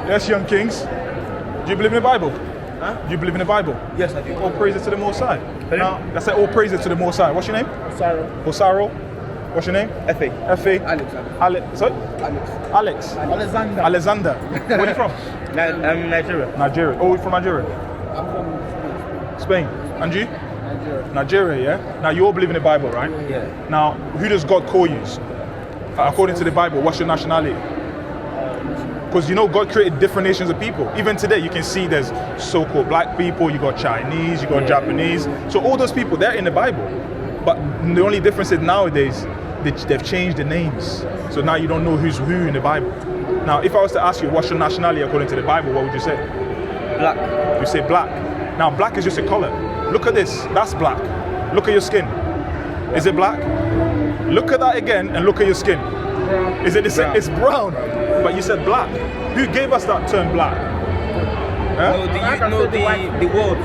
Yes, young kings. Do you believe in the Bible? Huh? Do you believe in the Bible? Yes, I do. All praises to the Most High. Pardon? Now, let's say all praises to the Most High. What's your name? Sorry. Osaro. What's your name? F.A. F.A. Alex. Sorry? Alex. Alexander. Alexander. Where are you from? Nigeria. Nigeria. Oh, you're from Nigeria? I'm from Spain. And you? Nigeria. Nigeria, yeah? Now, you all believe in the Bible, right? Yeah. Now, who does God call you? According to the Bible, what's your nationality? Because you know God created different nations of people. Even today, you can see there's so-called black people, you got Chinese, you got Japanese. So all those people, they're in the Bible. But the only difference is nowadays, they've changed the names. So now you don't know who's who in the Bible. Now, if I was to ask you, what's your nationality according to the Bible, what would you say? Black. You say black. Now, black is just a color. Look at this, that's black. Look at your skin. Is it black? Look at that again and look at your skin. Is it the same? It's brown. But you said black. Who gave us that term black? Huh? The word.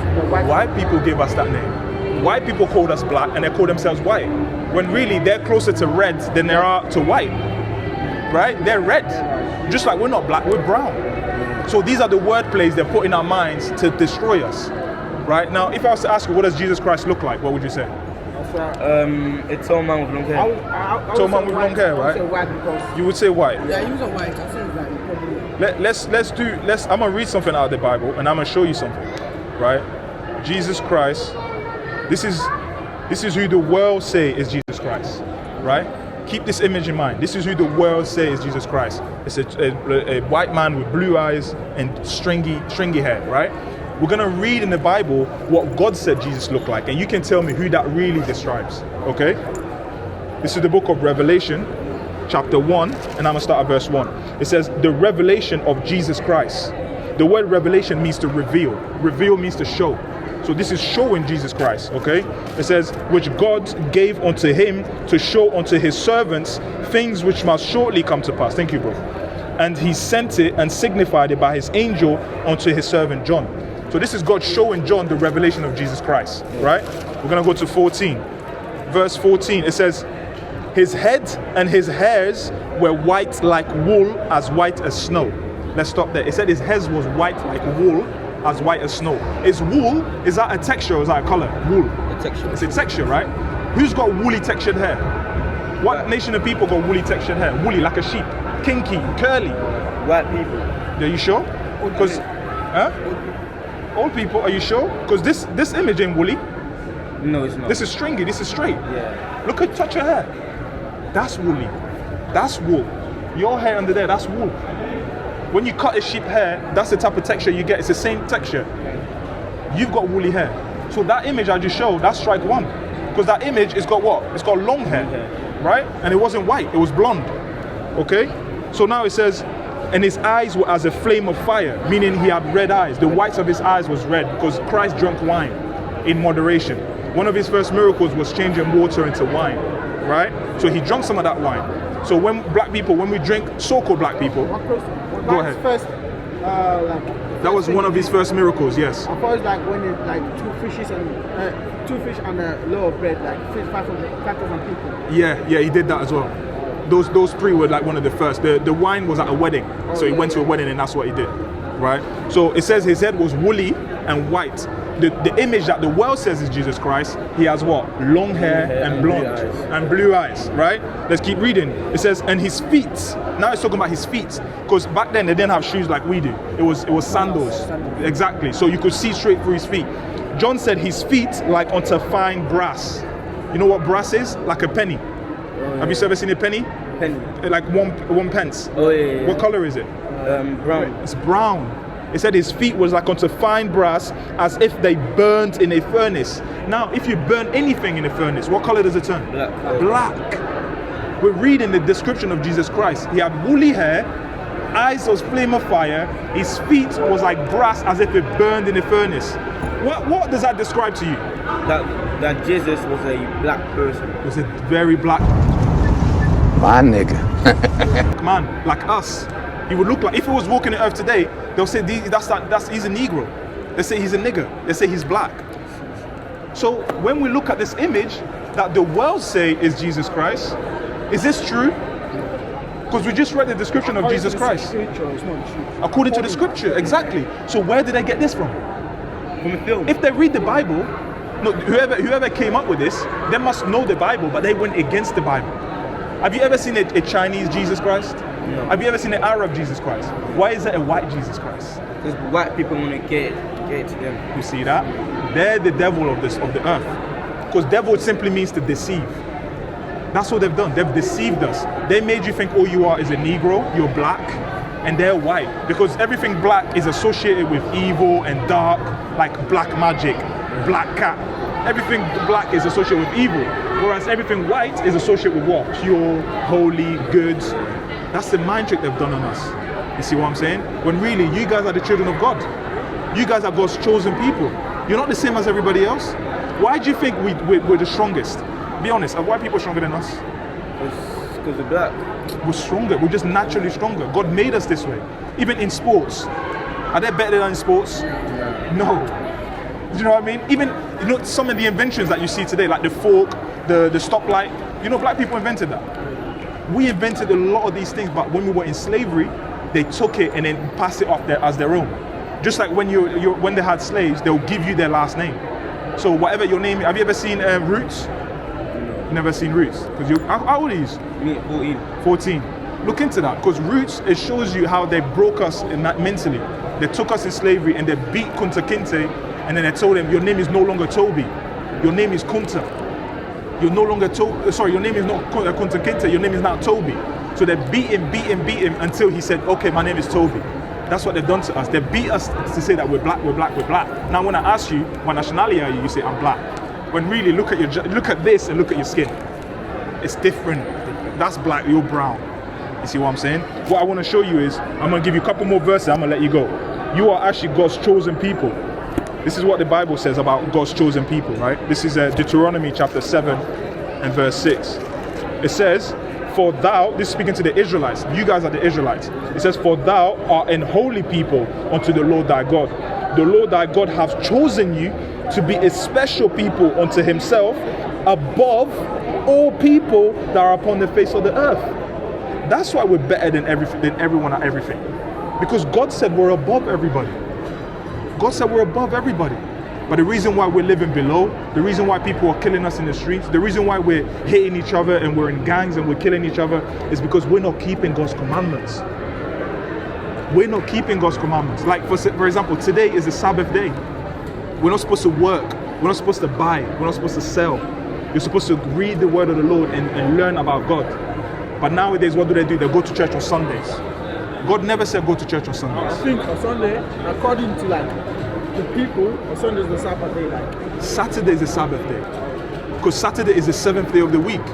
White people gave us that name. White people called us black and they call themselves white. When really they're closer to red than they are to white. Right? They're red. Just like we're not black, we're brown. So these are the word plays they put in our minds to destroy us. Right? Now, if I was to ask you, what does Jesus Christ look like? What would you say? A tall man with long hair. Tall man with long hair, right? You would say white. Yeah, he was a white. I think that probably. Let's I'm gonna read something out of the Bible and I'm gonna show you something. Right? Jesus Christ. This is who the world say is Jesus Christ. Right? Keep this image in mind. This is who the world say is Jesus Christ. It's a white man with blue eyes and stringy hair, right? We're going to read in the Bible what God said Jesus looked like, and you can tell me who that really describes, okay? This is the book of Revelation, chapter 1, and I'm going to start at verse 1. It says, the revelation of Jesus Christ. The word revelation means to reveal. Reveal means to show. So this is showing Jesus Christ, okay? It says, which God gave unto him to show unto his servants things which must shortly come to pass. Thank you, bro. And he sent it and signified it by his angel unto his servant John. So this is God showing John the revelation of Jesus Christ, right? We're going to go to 14. Verse 14, it says, his head and his hairs were white like wool, as white as snow. Let's stop there. It said his hairs was white like wool, as white as snow. Is wool, is that a texture or is that a color? Wool. A texture. It's a texture, right? Who's got woolly textured hair? What nation of people got woolly textured hair? Woolly, like a sheep. Kinky, curly. White people. Are you sure? Because, old people, are you sure? Because this image ain't woolly. No, it's not. This is stringy, this is straight. Yeah. Look at, touch your hair. That's woolly. That's wool. Your hair under there, that's wool. When you cut a sheep hair, that's the type of texture you get. It's the same texture. You've got woolly hair. So that image I just showed, that's strike one. Because that image, it's got what? It's got long hair, right? And it wasn't white, it was blonde. Okay? So now it says, and his eyes were as a flame of fire, meaning he had red eyes. The whites of his eyes was red because Christ drank wine in moderation. One of his first miracles was changing water into wine, right? So he drank some of that wine. So when black people, when we drink, so-called black people, go ahead. First, That was one of his first miracles, yes. I thought it's like when it like two fish and a loaf of bread, like 5,000 people. Yeah, he did that as well. Those three were like one of the first. The wine was at a wedding, so he went to a wedding and that's what he did, right? So it says his head was woolly and white. The image that the world says is Jesus Christ, he has what? Long hair and blonde and blue eyes, right? Let's keep reading. It says, and his feet. Now it's talking about his feet, because back then they didn't have shoes like we do. It was sandals, exactly. So you could see straight through his feet. John said his feet like unto fine brass. You know what brass is? Like a penny. Have you ever seen a penny? Penny. Like one pence. Oh yeah. What color is it? Brown. It's brown. It said his feet was like unto fine brass, as if they burned in a furnace. Now, if you burn anything in a furnace, what color does it turn? Black. Black. We're reading the description of Jesus Christ. He had woolly hair, eyes was flame of fire, his feet was like brass, as if it burned in a furnace. What does that describe to you? That Jesus was a black person. It was a very black My nigga. man, like us. He would look like, if he was walking the earth today, they'll say he's a Negro. They say he's a nigger. They say he's black. So when we look at this image that the world say is Jesus Christ, is this true? Because we just read the description of Jesus Christ. Scripture, it's not the truth. According to the scripture, exactly. So where did they get this from? From a film. If they read the Bible, no, whoever came up with this, they must know the Bible, but they went against the Bible. Have you ever seen a Chinese Jesus Christ? No. Have you ever seen an Arab Jesus Christ? Why is there a white Jesus Christ? Because white people want to get it to them. You see that? They're the devil of the earth. Because devil simply means to deceive. That's what they've done. They've deceived us. They made you think all you are is a Negro, you're black, and they're white. Because everything black is associated with evil and dark, like black magic, black cat. Everything black is associated with evil. Whereas everything white is associated with what? Pure, holy, good. That's the mind trick they've done on us. You see what I'm saying? When really, you guys are the children of God. You guys are God's chosen people. You're not the same as everybody else. Why do you think we're the strongest? Be honest, are white people stronger than us? Because they're black. We're stronger. We're just naturally stronger. God made us this way. Even in sports. Are they better than in sports? No. Do you know what I mean? Even some of the inventions that you see today, like the fork, the stoplight, black people invented that. We invented a lot of these things, but when we were in slavery, they took it and then passed it off as their own. Just like when when they had slaves, they'll give you their last name. So whatever your name, have you ever seen Roots? Never seen Roots? Because how old are you? Me, 14. 14. Look into that, because Roots, it shows you how they broke us mentally. They took us in slavery and they beat Kunta Kinte, and then they told him, your name is no longer Toby, your name is Kunta. You're no longer your name is not Kunta Kinte, your name is now Toby. So they beat him until he said, okay, my name is Toby. That's what they've done to us. They beat us to say that we're black. Now when I ask you, what nationality are you, you say, I'm black. When really, look at this and look at your skin. It's different. That's black, you're brown. You see what I'm saying? What I want to show you is, I'm going to give you a couple more verses, I'm going to let you go. You are actually God's chosen people. This is what the Bible says about God's chosen people, right? This is Deuteronomy chapter 7 and verse 6. It says, for thou, this is speaking to the Israelites, you guys are the Israelites. It says, for thou art an holy people unto the Lord thy God. The Lord thy God hath chosen you to be a special people unto himself above all people that are upon the face of the earth. That's why we're better than everyone at everything. Because God said we're above everybody. God said we're above everybody. But the reason why we're living below, the reason why people are killing us in the streets, the reason why we're hitting each other and we're in gangs and we're killing each other is because we're not keeping God's commandments. We're not keeping God's commandments. Like for example, today is the Sabbath day. We're not supposed to work. We're not supposed to buy. We're not supposed to sell. You're supposed to read the word of the Lord and learn about God. But nowadays, what do? They go to church on Sundays. God never said go to church on Sundays. I think on Sunday, according to the people, on Sunday is the Sabbath day. Saturday is the Sabbath day. Because Saturday is the 7th day of the week.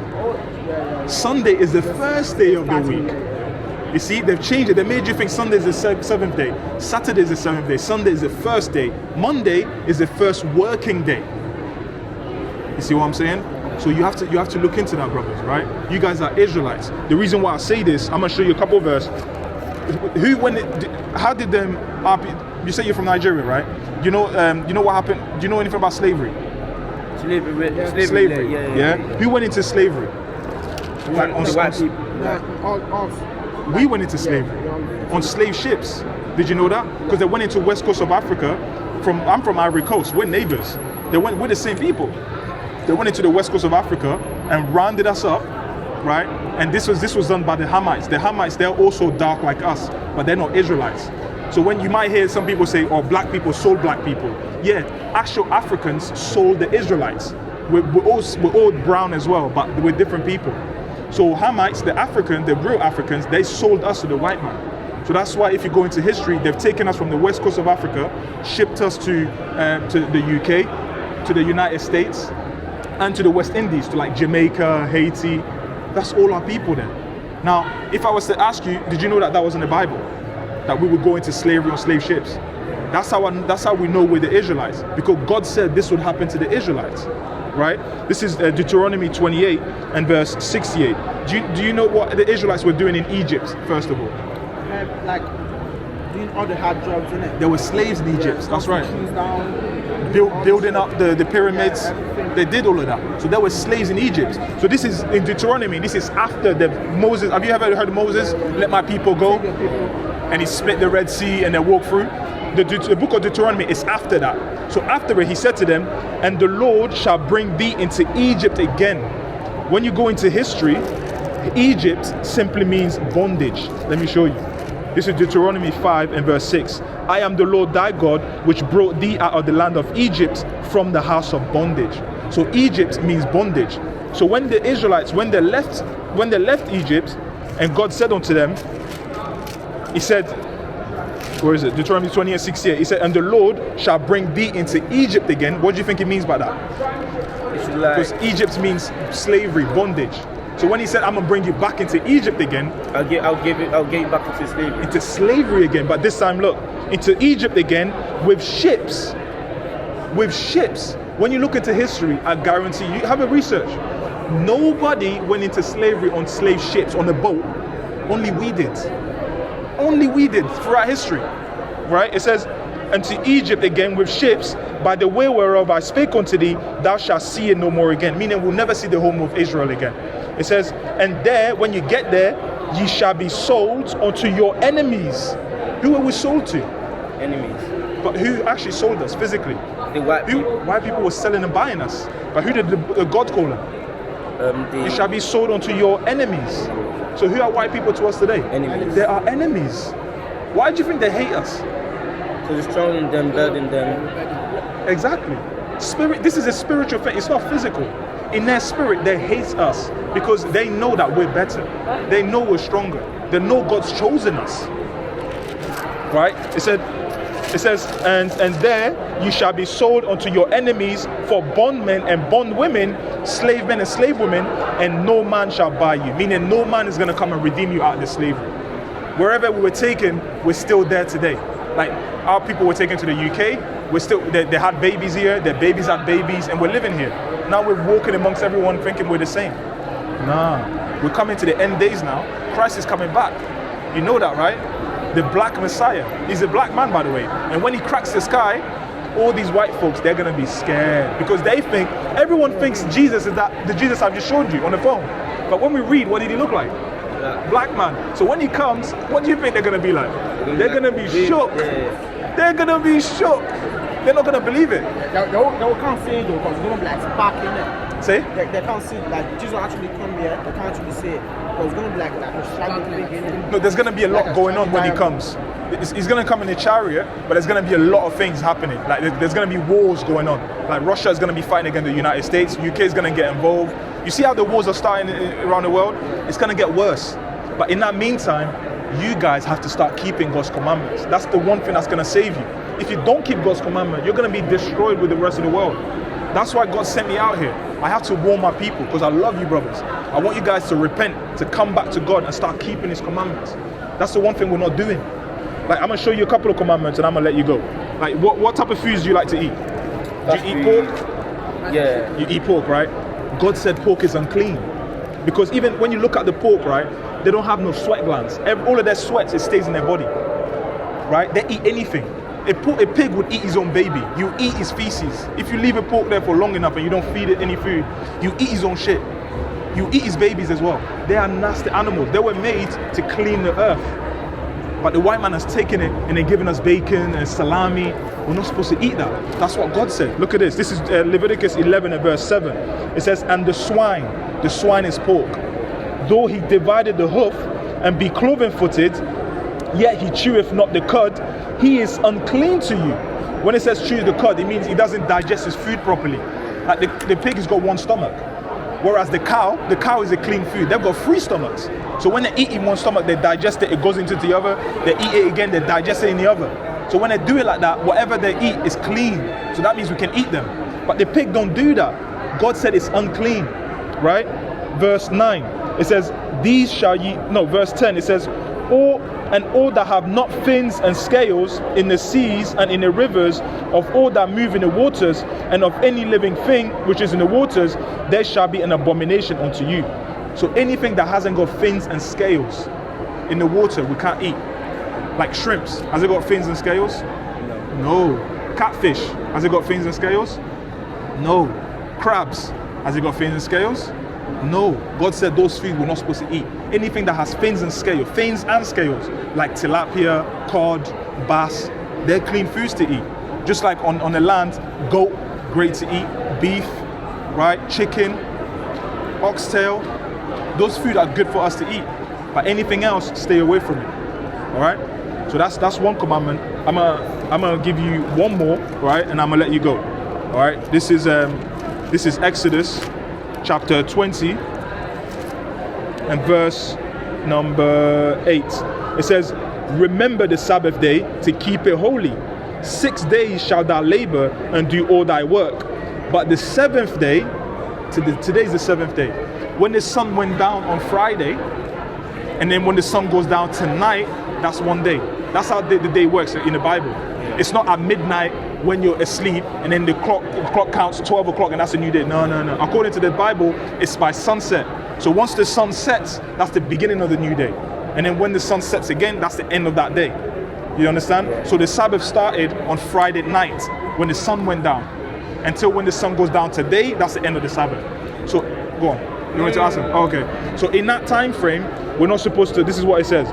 Sunday is the first day of the week. You see, they've changed it. They made you think Sunday is the 7th day. Saturday is the 7th day. Sunday is the first day. Monday is the first working day. You see what I'm saying? So you have to look into that, brothers, right? You guys are Israelites. The reason why I say this, I'm gonna show you a couple of verses. How did you say you're from Nigeria, right? You know what happened? Do you know anything about slavery? Slavery. Yeah. Who went into slavery? Like White people. We went into slavery on slave ships. Did you know that? Because they went into west coast of Africa. I'm from Ivory Coast. We're neighbors. We're the same people. They went into the west coast of Africa and rounded us up, right? And this was done by the Hamites. The Hamites, they're also dark like us, but they're not Israelites. So when you might hear some people say, "Oh, black people sold black people," yeah, actual Africans sold the Israelites. We're all brown as well, but we're different people. So Hamites, the real Africans, they sold us to the white man. So that's why if you go into history, they've taken us from the west coast of Africa, shipped us to the UK, to the United States, and to the West Indies, to like Jamaica, Haiti. That's all our people then. Now, if I was to ask you, did you know that was in the Bible? That we would go into slavery on slave ships? That's how we know we're the Israelites. Because God said this would happen to the Israelites. Right? This is Deuteronomy 28 and verse 68. Do you know what the Israelites were doing in Egypt, first of all? doing all the hard jobs, innit? There were slaves in Egypt. That's right. Trees down, Building up the pyramids. They did all of that. So there were slaves in Egypt. So this is in Deuteronomy. This is after the Moses. Have you ever heard of Moses? Let my people go. And he split the Red Sea and they walked through. The book of Deuteronomy is after that. So after it, he said to them, and the Lord shall bring thee into Egypt again. When you go into history, Egypt simply means bondage. Let me show you. This is Deuteronomy 5 and verse 6. I am the Lord thy God, which brought thee out of the land of Egypt from the house of bondage. So Egypt means bondage. So when the Israelites, when they left Egypt, and God said unto them, he said, where is it? Deuteronomy 20 and 68. He said, and the Lord shall bring thee into Egypt again. What do you think it means by that? It's like, Because Egypt means slavery, bondage. So when he said, I'm gonna bring you back into Egypt again, I'll get you back into slavery. into slavery again, but this time look, into Egypt again with ships. With ships. When you look into history, I guarantee you, have a research. Nobody went into slavery on slave ships, on a boat. Only we did. Only we did throughout history. Right? It says, and to Egypt again with ships, by the way whereof I spake unto thee, thou shalt see it no more again. Meaning we'll never see the home of Israel again. It says, and there, when you get there, ye shall be sold unto your enemies. Who are we sold to? Enemies. But who actually sold us physically? The white Who? people. White people were selling and buying us. But who did the God call them? You shall be sold unto your enemies. So who are white people to us today? Enemies. They are enemies. Why do you think they hate us? Because it's stronger than, better than them. Exactly. Spirit. This is a spiritual thing. It's not physical. In their spirit, they hate us because they know that we're better. They know we're stronger. They know God's chosen us. Right? It says, and there you shall be sold unto your enemies for bondmen and bondwomen, slave men and slave women, and no man shall buy you. Meaning no man is going to come and redeem you out of the slavery. Wherever we were taken, we're still there today. Like our people were taken to the UK, we're still they had babies here, their babies had babies, and we're living here. Now we're walking amongst everyone thinking we're the same. Nah, we're coming to the end days now. Christ is coming back. You know that, right? The black Messiah. He's a black man, by the way. And when he cracks the sky, all these white folks, they're gonna be scared because they think, everyone thinks Jesus is that the Jesus I've just showed you on the phone. But when we read, what did he look like? Black man. So when he comes, what do you think they're gonna be like? They're gonna be shook. They're gonna be shook. They're not gonna believe it. They can't see it though, because it's gonna be like sparkling it. Say? They can't see it, like Jesus will actually come here, they can't actually see it. But it's gonna be like a struggle thing in it. No, there's gonna be a lot going on when he comes. He's gonna come in a chariot, but there's gonna be a lot of things happening. Like there's gonna be wars going on. Like Russia is gonna be fighting against the United States. UK is gonna get involved. You see how the wars are starting around the world? It's gonna get worse. But in that meantime, you guys have to start keeping God's commandments. That's the one thing that's gonna save you. If you don't keep God's commandment, you're gonna be destroyed with the rest of the world. That's why God sent me out here. I have to warn my people because I love you, brothers. I want you guys to repent, to come back to God and start keeping His commandments. That's the one thing we're not doing. Like, I'm gonna show you a couple of commandments and I'm gonna let you go. Like, what type of foods do you like to eat? Do you eat pork? Yeah. You eat pork, right? God said pork is unclean. Because even when you look at the pork, right, they don't have no sweat glands. All of their sweat, it stays in their body. Right? They eat anything. A pig would eat his own baby. You eat his feces. If you leave a pork there for long enough and you don't feed it any food, you eat his own shit. You eat his babies as well. They are nasty animals. They were made to clean the earth. But the white man has taken it and they're giving us bacon and salami. We're not supposed to eat that. That's what God said. Look at this. This is Leviticus 11 and verse 7. It says, and the swine is pork. Though he divided the hoof and be cloven-footed, yet he cheweth not the cud, he is unclean to you. When it says chew the cud, it means he doesn't digest his food properly. Like the pig has got one stomach. Whereas the cow is a clean food. They've got 3 stomachs. So when they eat in one stomach, they digest it, it goes into the other. They eat it again, they digest it in the other. So when they do it like that, whatever they eat is clean. So that means we can eat them. But the pig don't do that. God said it's unclean, right? Verse 9, it says, these shall ye, no, verse 10, it says, all that have not fins and scales in the seas and in the rivers, of all that move in the waters, and of any living thing which is in the waters, there shall be an abomination unto you. So anything that hasn't got fins and scales in the water, we can't eat. Like shrimps, has it got fins and scales? No. Catfish, has it got fins and scales? No. Crabs, has it got fins and scales? No. God said those foods we're not supposed to eat. Anything that has fins and scales, like tilapia, cod, bass, they're clean foods to eat. Just like on the land, goat, great to eat, beef, right? Chicken, oxtail, those food are good for us to eat. But anything else, stay away from it. All right? So that's one commandment. I'm gonna give you one more, right? And I'm gonna let you go. All right? This is Exodus chapter 20 and verse number 8. It says, "Remember the Sabbath day to keep it holy. 6 days shalt thou labor and do all thy work. But the seventh day," today's the seventh day. When the sun went down on Friday, and then when the sun goes down tonight, that's one day. That's how the day works in the Bible. It's not at midnight when you're asleep and then the clock counts 12 o'clock and that's a new day. No. According to the Bible, it's by sunset. So once the sun sets, that's the beginning of the new day. And then when the sun sets again, that's the end of that day. You understand? So the Sabbath started on Friday night when the sun went down. Until when the sun goes down today, that's the end of the Sabbath. So go on. You want to ask him? Oh, okay. So in that time frame, we're not supposed to, this is what it says.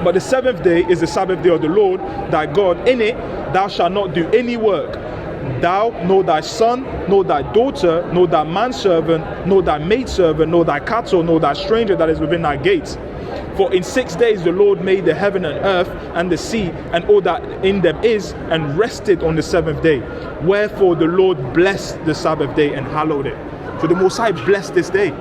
"But the seventh day is the Sabbath day of the Lord thy God. In it thou shalt not do any work. Thou, nor thy son, nor thy daughter, nor thy manservant, nor thy maidservant, nor thy cattle, nor thy stranger that is within thy gates. For in 6 days the Lord made the heaven and earth and the sea and all that in them is, and rested on the seventh day. Wherefore the Lord blessed the Sabbath day and hallowed it." So the Most High blessed this day.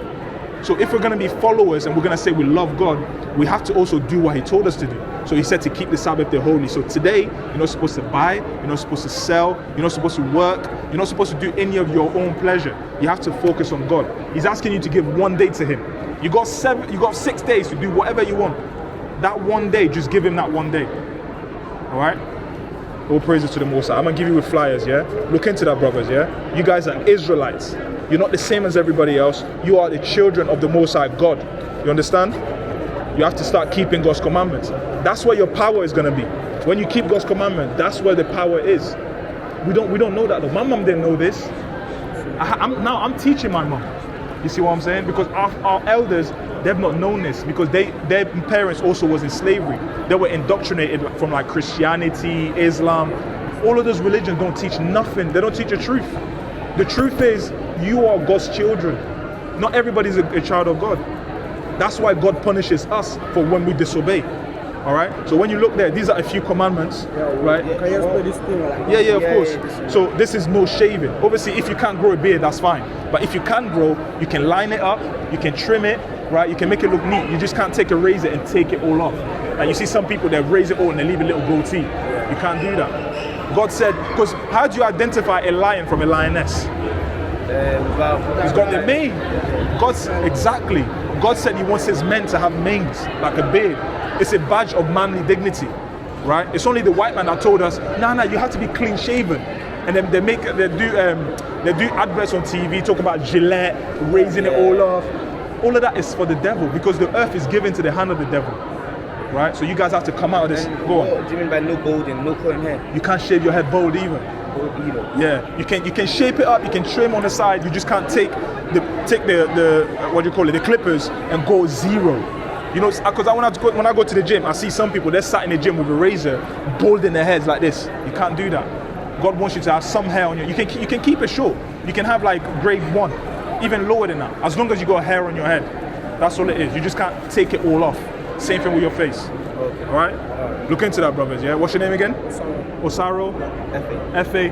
So if we're going to be followers and we're going to say we love God, we have to also do what he told us to do. So he said to keep the Sabbath day holy. So today, you're not supposed to buy, you're not supposed to sell, you're not supposed to work, you're not supposed to do any of your own pleasure. You have to focus on God. He's asking you to give one day to him. You got 6 days to do whatever you want. That one day, just give him that one day. All right? All praises to the Most High. I'm going to give you with flyers, yeah? Look into that, brothers, yeah? You guys are Israelites. You're not the same as everybody else. You are the children of the Most High God. You understand? You have to start keeping God's commandments. That's where your power is going to be. When you keep God's commandment, that's where the power is. We don't know that though. My mom didn't know this. I'm teaching my mom. You see what I'm saying? Because our elders, they've not known this because their parents also was in slavery. They were indoctrinated from like Christianity, Islam. All of those religions don't teach nothing. They don't teach the truth. The truth is, you are God's children. Not everybody's a child of God. That's why God punishes us for when we disobey. All right. So when you look there, these are a few commandments, right? Can you explain this thing? Yeah, of course. So this is no shaving. Obviously, if you can't grow a beard, that's fine. But if you can grow, you can line it up, you can trim it, right? You can make it look neat. You just can't take a razor and take it all off. And you see some people that raise it all and they leave a little goatee. You can't do that. God said, because how do you identify a lion from a lioness? He's got the mane. Exactly. God said he wants his men to have manes, like a beard. It's a badge of manly dignity, right? It's only the white man that told us, no, you have to be clean shaven. And then they do adverts on TV, talk about Gillette, raising it all off. All of that is for the devil because the earth is given to the hand of the devil, right? So you guys have to come out of this. Go on. What do you mean by no balding, no cutting hair? You can't shave your head bald either. Yeah, you can shape it up, you can trim on the side. You just can't take the what do you call it, the clippers and go zero. You know, because when I go to the gym, I see some people, they're sat in the gym with a razor, balding their heads like this. You can't do that. God wants you to have some hair on you. You can keep it short. You can have like grade 1, even lower than that, as long as you got hair on your head. That's all it is. You just can't take it all off. Same thing with your face. Okay. All right? Look into that, brothers. Yeah. What's your name again? Osaro. F.A.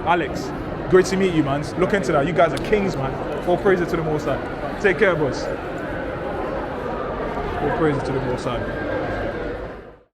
Alex. Great to meet you, man. Look into that. You guys are kings, man. All praises to the Most High. Take care, boys. All praises to the Most High.